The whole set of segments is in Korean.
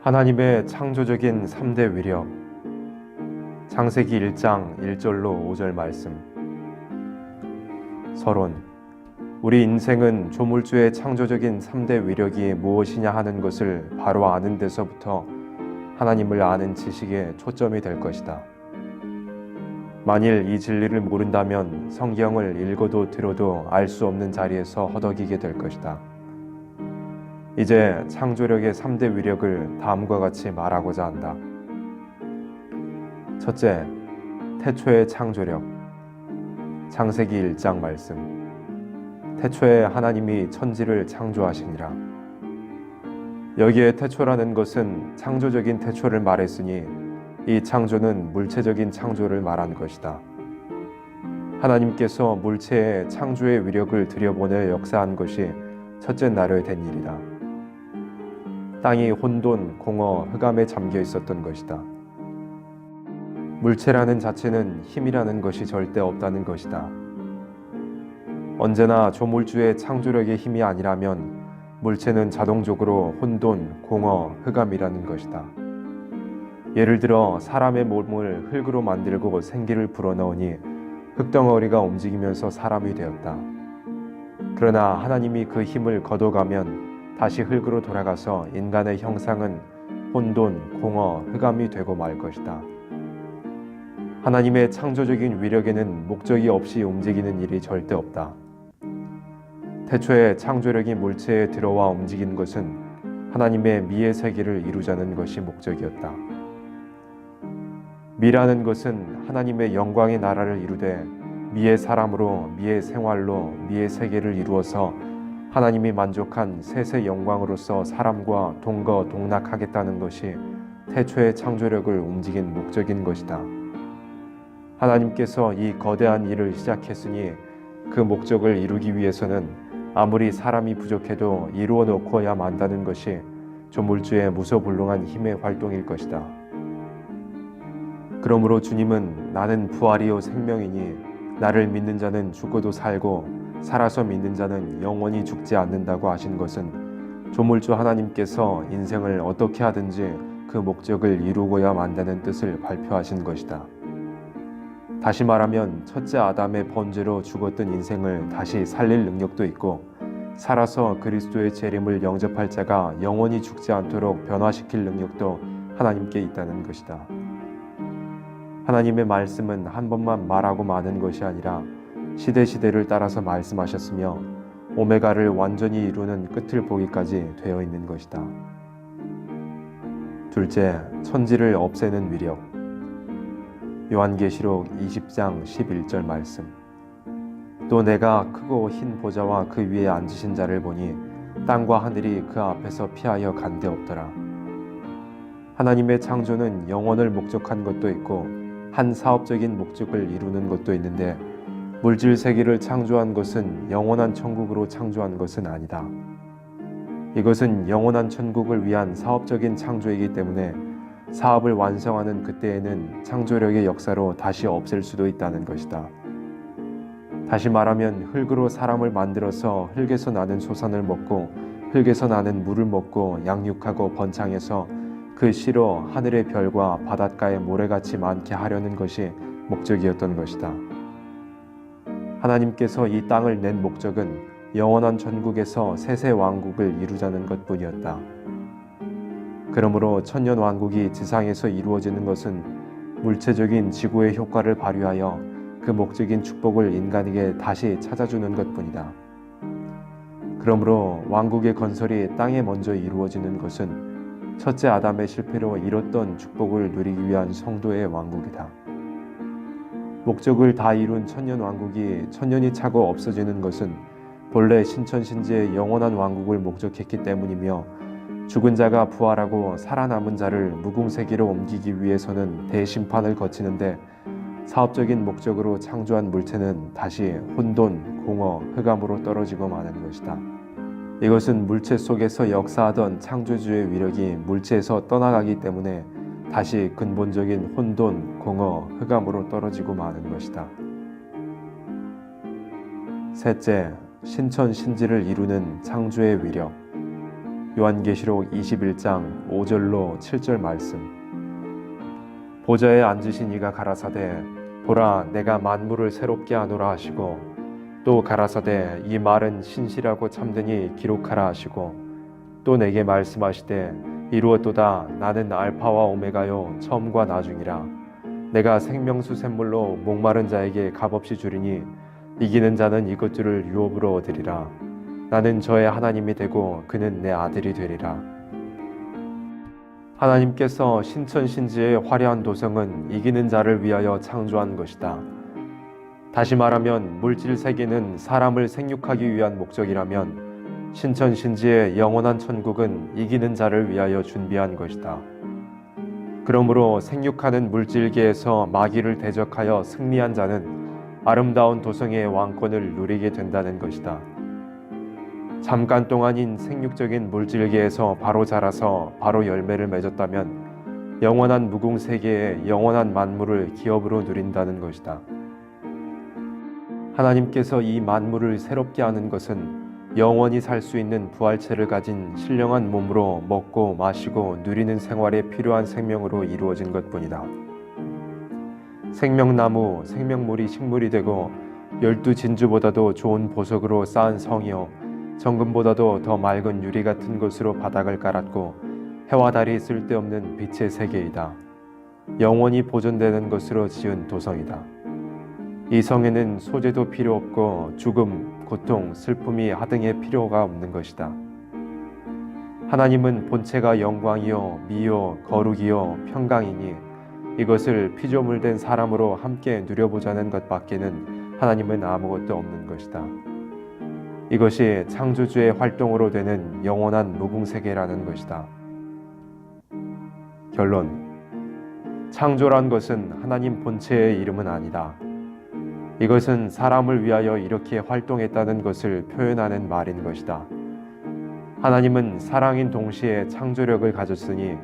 하나님의 창조적인 3대 위력. 창세기 1장 1절로 5절 말씀. 서론. 우리 인생은 조물주의 창조적인 3대 위력이 무엇이냐 하는 것을 바로 아는 데서부터 하나님을 아는 지식에 초점이 될 것이다. 만일 이 진리를 모른다면 성경을 읽어도 들어도 알 수 없는 자리에서 허덕이게 될 것이다. 이제 창조력의 3대 위력을 다음과 같이 말하고자 한다. 첫째, 태초의 창조력. 창세기 1장 말씀. 태초에 하나님이 천지를 창조하시니라. 여기에 태초라는 것은 창조적인 태초를 말했으니 이 창조는 물체적인 창조를 말한 것이다. 하나님께서 물체의 창조의 위력을 들여보내 역사한 것이 첫째 날에 된 일이다. 땅이 혼돈, 공허, 흑암에 잠겨 있었던 것이다. 물체라는 자체는 힘이라는 것이 절대 없다는 것이다. 언제나 조물주의 창조력의 힘이 아니라면 물체는 자동적으로 혼돈, 공허, 흑암이라는 것이다. 예를 들어 사람의 몸을 흙으로 만들고 생기를 불어넣으니 흙덩어리가 움직이면서 사람이 되었다. 그러나 하나님이 그 힘을 걷어가면 다시 흙으로 돌아가서 인간의 형상은 혼돈, 공허, 흑암이 되고 말 것이다. 하나님의 창조적인 위력에는 목적이 없이 움직이는 일이 절대 없다. 태초에 창조력이 물체에 들어와 움직인 것은 하나님의 미의 세계를 이루자는 것이 목적이었다. 미라는 것은 하나님의 영광의 나라를 이루되 미의 사람으로 미의 생활로 미의 세계를 이루어서 하나님이 만족한 셋의 영광으로서 사람과 동거동락하겠다는 것이 태초의 창조력을 움직인 목적인 것이다. 하나님께서 이 거대한 일을 시작했으니 그 목적을 이루기 위해서는 아무리 사람이 부족해도 이루어 놓고야 만다는 것이 조물주의 무소불능한 힘의 활동일 것이다. 그러므로 주님은 나는 부활이요 생명이니 나를 믿는 자는 죽어도 살고 살아서 믿는 자는 영원히 죽지 않는다고 하신 것은 조물주 하나님께서 인생을 어떻게 하든지 그 목적을 이루고야 만다는 뜻을 발표하신 것이다. 다시 말하면 첫째 아담의 번제로 죽었던 인생을 다시 살릴 능력도 있고 살아서 그리스도의 재림을 영접할 자가 영원히 죽지 않도록 변화시킬 능력도 하나님께 있다는 것이다. 하나님의 말씀은 한 번만 말하고 마는 것이 아니라 시대시대를 따라서 말씀하셨으며 오메가를 완전히 이루는 끝을 보기까지 되어 있는 것이다. 둘째, 천지를 없애는 위력. 요한계시록 20장 11절 말씀. 또 내가 크고 흰 보좌와 그 위에 앉으신 자를 보니 땅과 하늘이 그 앞에서 피하여 간데 없더라. 하나님의 창조는 영원을 목적한 것도 있고 한 사업적인 목적을 이루는 것도 있는데 물질 세계를 창조한 것은 영원한 천국으로 창조한 것은 아니다. 이것은 영원한 천국을 위한 사업적인 창조이기 때문에 사업을 완성하는 그때에는 창조력의 역사로 다시 없앨 수도 있다는 것이다. 다시 말하면 흙으로 사람을 만들어서 흙에서 나는 소산을 먹고 흙에서 나는 물을 먹고 양육하고 번창해서 그 씨로 하늘의 별과 바닷가의 모래같이 많게 하려는 것이 목적이었던 것이다. 하나님께서 이 땅을 낸 목적은 영원한 천국에서 셋의 왕국을 이루자는 것뿐이었다. 그러므로 천년 왕국이 지상에서 이루어지는 것은 물체적인 지구의 효과를 발휘하여 그 목적인 축복을 인간에게 다시 찾아주는 것뿐이다. 그러므로 왕국의 건설이 땅에 먼저 이루어지는 것은 첫째 아담의 실패로 잃었던 축복을 누리기 위한 성도의 왕국이다. 목적을 다 이룬 천년 왕국이 천년이 차고 없어지는 것은 본래 신천신지의 영원한 왕국을 목적했기 때문이며 죽은 자가 부활하고 살아남은 자를 무궁세계로 옮기기 위해서는 대심판을 거치는데 사업적인 목적으로 창조한 물체는 다시 혼돈, 공허, 흑암으로 떨어지고 마는 것이다. 이것은 물체 속에서 역사하던 창조주의 위력이 물체에서 떠나가기 때문에 다시 근본적인 혼돈, 공허, 흑암으로 떨어지고 마는 것이다. 셋째, 신천신지를 이루는 창조의 위력. 요한계시록 21장 5절로 7절 말씀. 보좌에 앉으신 이가 가라사대 보라 내가 만물을 새롭게 하노라 하시고 또 가라사대 이 말은 신실하고 참되니 기록하라 하시고 또 내게 말씀하시되 이루었도다 나는 알파와 오메가요 처음과 나중이라 내가 생명수 샘물로 목마른 자에게 값없이 주리니 이기는 자는 이것들을 유업으로 얻으리라 나는 저의 하나님이 되고 그는 내 아들이 되리라. 하나님께서 신천신지의 화려한 도성은 이기는 자를 위하여 창조한 것이다. 다시 말하면 물질 세계는 사람을 생육하기 위한 목적이라면 신천신지의 영원한 천국은 이기는 자를 위하여 준비한 것이다. 그러므로 생육하는 물질계에서 마귀를 대적하여 승리한 자는 아름다운 도성의 왕권을 누리게 된다는 것이다. 잠깐 동안인 생육적인 물질계에서 바로 자라서 바로 열매를 맺었다면 영원한 무궁세계의 영원한 만물을 기업으로 누린다는 것이다. 하나님께서 이 만물을 새롭게 하는 것은 영원히 살 수 있는 부활체를 가진 신령한 몸으로 먹고 마시고 누리는 생활에 필요한 생명으로 이루어진 것뿐이다. 생명나무, 생명물이 식물이 되고 12진주보다도 좋은 보석으로 쌓은 성이요 정금보다도 더 맑은 유리 같은 것으로 바닥을 깔았고 해와 달이 쓸데없는 빛의 세계이다. 영원히 보존되는 것으로 지은 도성이다. 이 성에는 소재도 필요 없고 죽음, 고통, 슬픔이 하등의 필요가 없는 것이다. 하나님은 본체가 영광이요 미요 거룩이요 평강이니 이것을 피조물된 사람으로 함께 누려보자는 것밖에는 하나님은 아무것도 없는 것이다. 이것이 창조주의 활동으로 되는 영원한 무궁세계라는 것이다. 결론. 창조란 것은 하나님 본체의 이름은 아니다. 이것은 사람을 위하여 이렇게 활동했다는 것을 표현하는 말인 것이다. 하나님은 사랑인 동시에 창조력을 가졌으니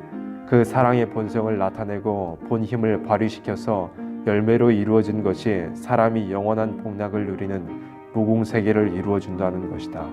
그 사랑의 본성을 나타내고 본 힘을 발휘시켜서 열매로 이루어진 것이 사람이 영원한 복락을 누리는 무궁세계를 이루어준다는 것이다.